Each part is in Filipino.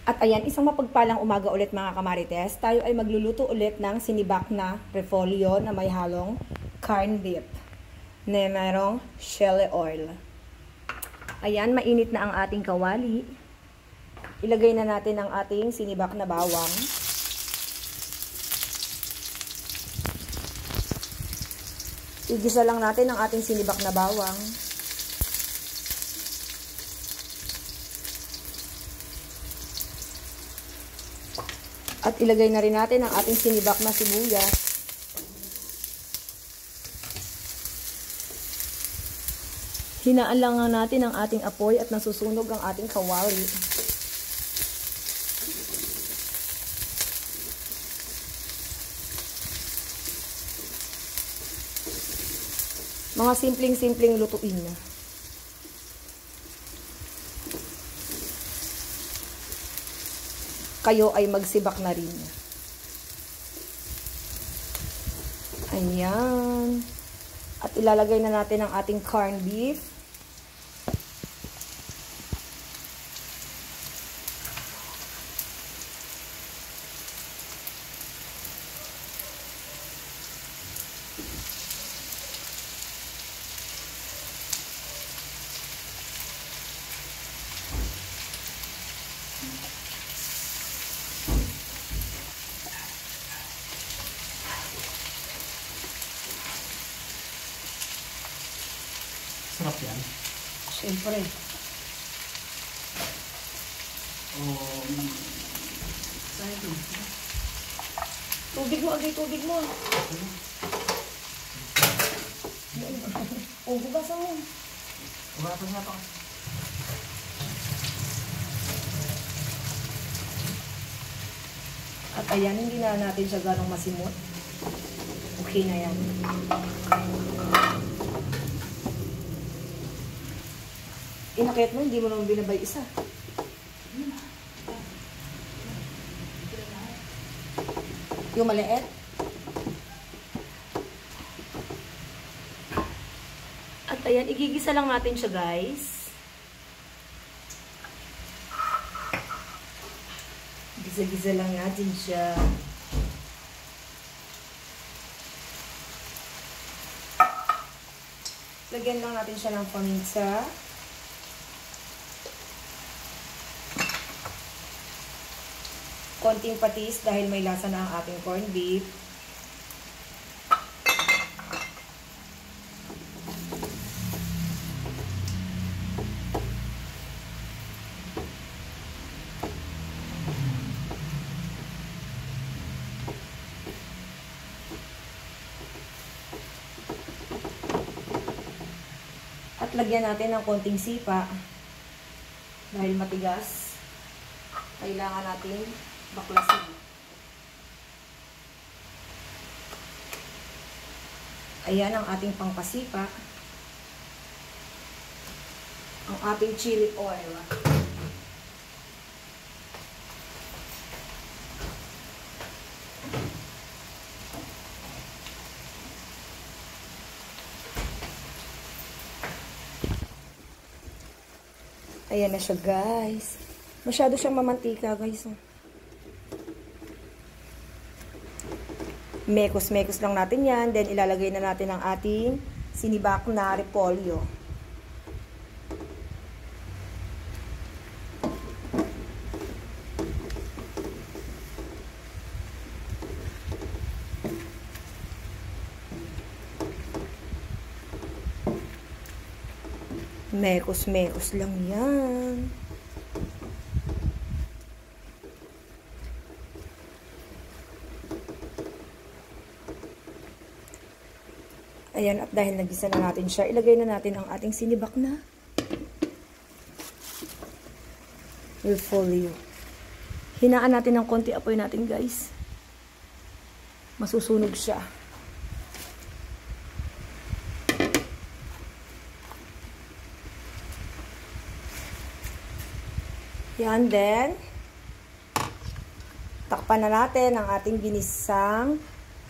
At ayan, isang mapagpalang umaga ulit mga kamarites. Tayo ay magluluto ulit ng sinibak na repolyo na may halong corned beef na mayroong shelley oil. Ayan, mainit na ang ating kawali. Ilagay na natin ang ating sinibak na bawang. Igisa lang natin ang ating sinibak na bawang. At ilagay na rin natin ang ating sinibak na sibuyas. Hinaan lang natin ang ating apoy at nasusunog ang ating kawali. Mga simpleng-simpleng lutuin na. Kayo ay magsibak na rin. Ayan. At ilalagay na natin ang ating corned beef. Sarap yan. Siyempre. Tubig mo, agay tubig mo. Hugasan mo. Hugasan nga pa. At ayan, hindi na natin siya ganong masimot. Okay na yan. Inakyat mo, hindi mo naman binabay isa. Yung maliit. At ayan, igigisa lang natin siya, guys. Gisa-gisa lang natin siya. Lagyan lang natin siya ng paminta. Konting patis dahil may lasa na ang ating corned beef. At lagyan natin ng konting sipa dahil matigas. Kailangan natin baklasin. Ayan ang ating pangpasipa. Ang ating chili oil. Ayan na siya, guys. Masyado siyang mamantika, guys. Mekos-mekos lang natin yan. Then, ilalagay na natin ang ating sinibak na repolyo. Mekos-mekos lang yan. Ayan, at dahil nagisa na natin siya, ilagay na natin ang ating sinibak na repolyo. Hinaan natin ng konti apoy natin, guys. Masusunog siya. Yan, then takpan na natin ang ating ginisang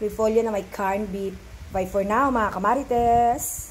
repolyo na may corned beef. Bye for now, mga kamarites!